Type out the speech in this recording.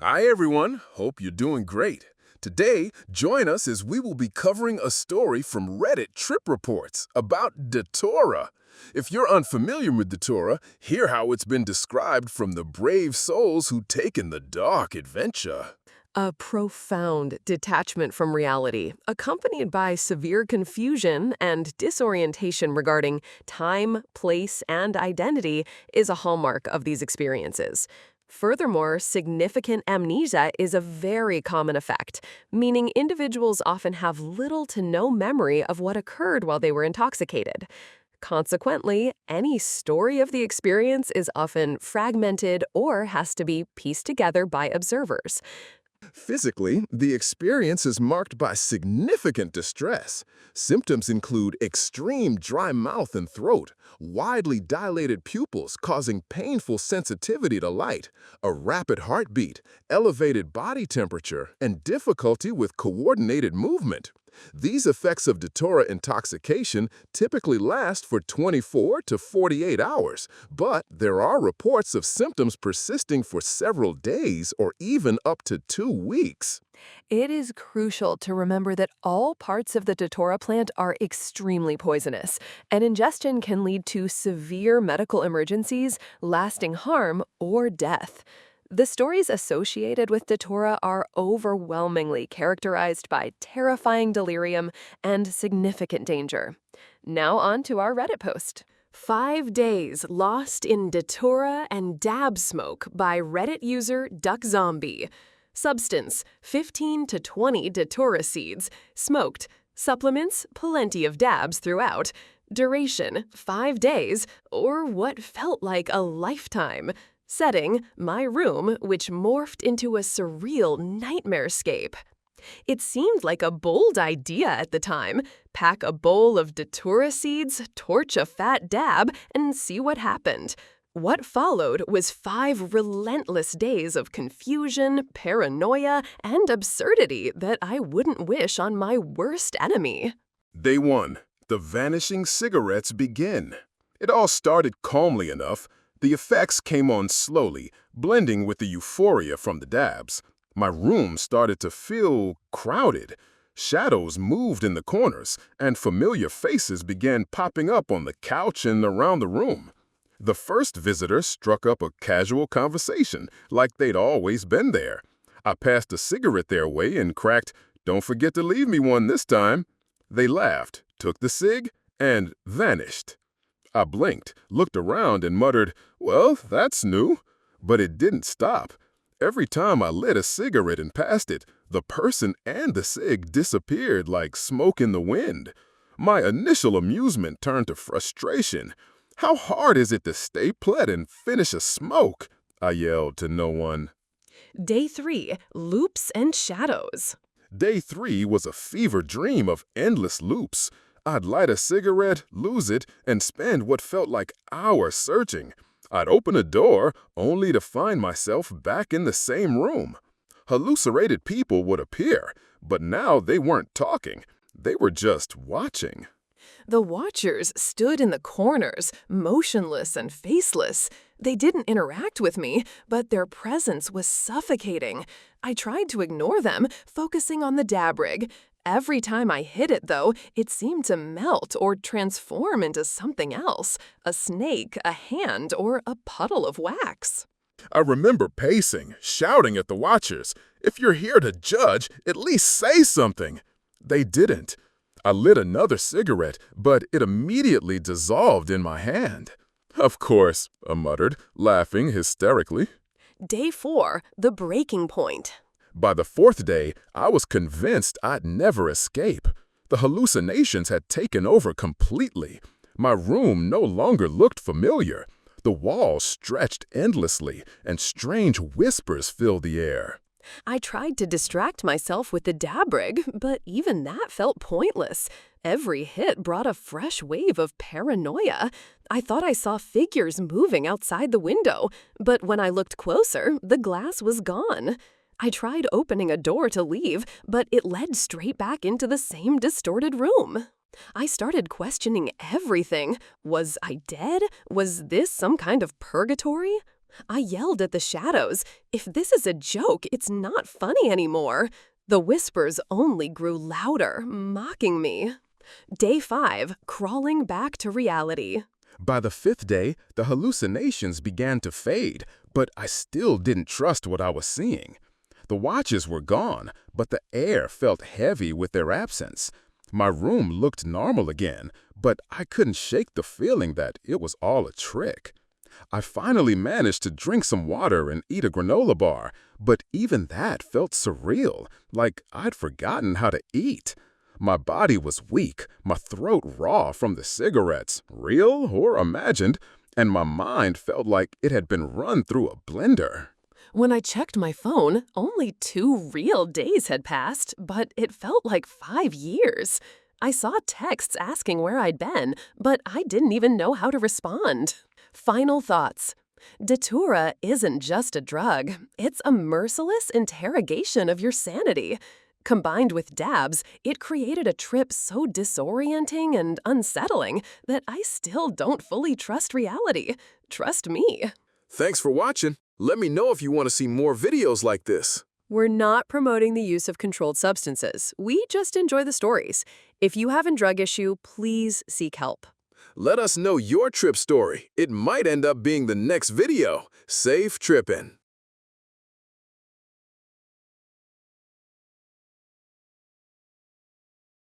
Hi, everyone. Hope you're doing great. Today, join us as we will be covering a story from Reddit Trip Reports about Datura. If you're unfamiliar with Datura, hear how it's been described from the brave souls who taken the dark adventure. A profound detachment from reality, accompanied by severe confusion and disorientation regarding time, place, and identity, is a hallmark of these experiences. Furthermore, significant amnesia is a very common effect, meaning individuals often have little to no memory of what occurred while they were intoxicated. Consequently, any story of the experience is often fragmented or has to be pieced together by observers. Physically, the experience is marked by significant distress. Symptoms include extreme dry mouth and throat, widely dilated pupils causing painful sensitivity to light, a rapid heartbeat, elevated body temperature, and difficulty with coordinated movement. These effects of datura intoxication typically last for 24 to 48 hours, but there are reports of symptoms persisting for several days or even up to 2 weeks. It is crucial to remember that all parts of the datura plant are extremely poisonous, and ingestion can lead to severe medical emergencies, lasting harm, or death. The stories associated with datura are overwhelmingly characterized by terrifying delirium and significant danger. Now on to our Reddit post. 5 days lost in datura and dab smoke by Reddit user DuckZombie. Substance: 15 to 20 datura seeds, smoked. Supplements: plenty of dabs throughout. Duration: 5 days, or what felt like a lifetime. Setting: my room, which morphed into a surreal nightmarescape. It seemed like a bold idea at the time. Pack a bowl of datura seeds, torch a fat dab, and see what happened. What followed was 5 relentless days of confusion, paranoia, and absurdity that I wouldn't wish on my worst enemy. Day 1. The vanishing cigarettes begin. It all started calmly enough. The effects came on slowly, blending with the euphoria from the dabs. My room started to feel crowded. Shadows moved in the corners, and familiar faces began popping up on the couch and around the room. The first visitor struck up a casual conversation, like they'd always been there. I passed a cigarette their way and cracked, "Don't forget to leave me one this time." They laughed, took the cig, and vanished. I blinked, looked around, and muttered, "Well, that's new." But it didn't stop. Every time I lit a cigarette and passed it, the person and the cig disappeared like smoke in the wind. My initial amusement turned to frustration. "How hard is it to stay put and finish a smoke?" I yelled to no one. Day 3. Loops and shadows. Day 3 was a fever dream of endless loops. I'd light a cigarette, lose it, and spend what felt like hours searching. I'd open a door only to find myself back in the same room. Hallucinated people would appear, but now they weren't talking. They were just watching. The watchers stood in the corners, motionless and faceless. They didn't interact with me, but their presence was suffocating. I tried to ignore them, focusing on the dab rig. Every time I hit it, though, it seemed to melt or transform into something else: a snake, a hand, or a puddle of wax. I remember pacing, shouting at the watchers, "If you're here to judge, at least say something." They didn't. I lit another cigarette, but it immediately dissolved in my hand. "Of course," I muttered, laughing hysterically. Day 4. The breaking point. By the 4th day, I was convinced I'd never escape. The hallucinations had taken over completely. My room no longer looked familiar. The walls stretched endlessly, and strange whispers filled the air. I tried to distract myself with the dab rig, but even that felt pointless. Every hit brought a fresh wave of paranoia. I thought I saw figures moving outside the window, but when I looked closer, the glass was gone. I tried opening a door to leave, but it led straight back into the same distorted room. I started questioning everything. Was I dead? Was this some kind of purgatory? I yelled at the shadows. If this is a joke, it's not funny anymore. The whispers only grew louder, mocking me. Day 5, crawling back to reality. By the 5th day, the hallucinations began to fade, but I still didn't trust what I was seeing. The watches were gone, but the air felt heavy with their absence. My room looked normal again, but I couldn't shake the feeling that it was all a trick. I finally managed to drink some water and eat a granola bar, but even that felt surreal, like I'd forgotten how to eat. My body was weak, my throat raw from the cigarettes, real or imagined, and my mind felt like it had been run through a blender. When I checked my phone, only 2 real days had passed, but it felt like 5 years. I saw texts asking where I'd been, but I didn't even know how to respond. Final thoughts. Datura isn't just a drug. It's a merciless interrogation of your sanity. Combined with dabs, it created a trip so disorienting and unsettling that I still don't fully trust reality. Trust me. Thanks for watching. Let me know if you want to see more videos like this. We're not promoting the use of controlled substances. We just enjoy the stories. If you have a drug issue, please seek help. Let us know your trip story. It might end up being the next video. Safe tripping.